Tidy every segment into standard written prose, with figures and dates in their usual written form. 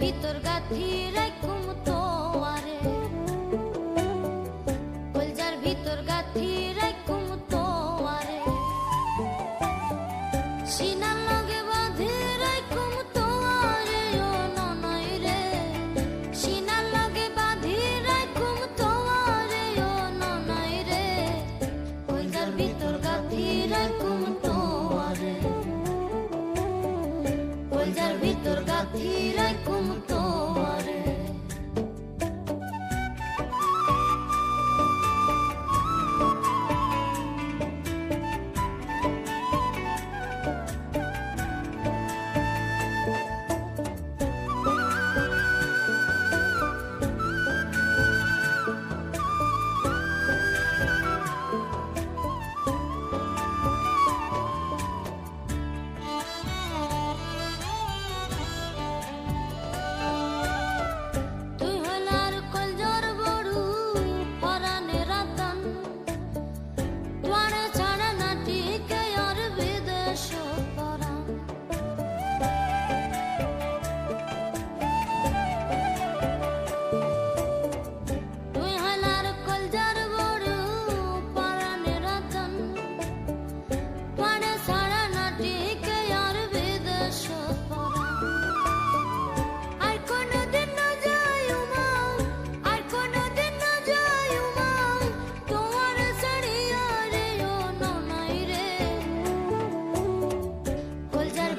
ভিতর গাথি রাখুম তোয়ারে, কলজার ভিতর গাথি রাখুম তোয়ারে, সিনার লগে বাঁধি রাখুম তোয়ারে ও ননই রে, সিনার লগে বাঁধি রাখুম তোয়ারে ও ননই রে, কলজার ভিতর গাথি রাখুম তোয়ারে, কলজার ভিতর গাথি রাখুম তোয়ারে।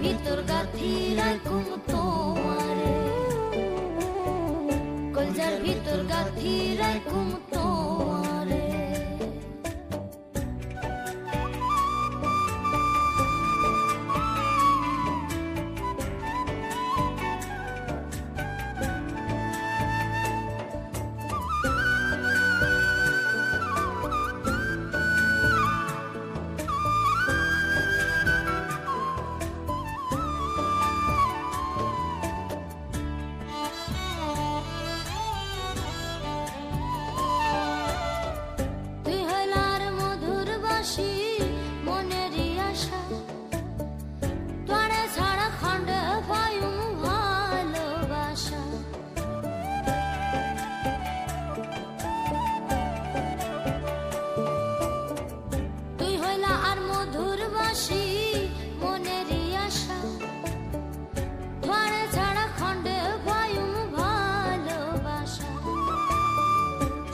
ভিতর গাথি রাখুম তোয়ারে, কলজার ভিতর গাথি রাখুম তোয়ারে।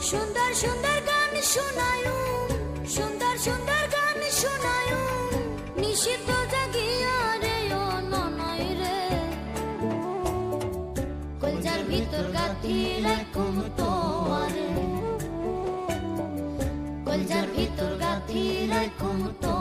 সুন্দর সুন্দর গান শোনায়ু, সুন্দর সুন্দর গান শোনায়ু, নিষিদ্ধ জাগিয়া রে ও ননই রে, কলজার ভিতর গাথি রাখুম তোয়ারে, কলজার ভিতর গাথি রাখুম তোয়ারে।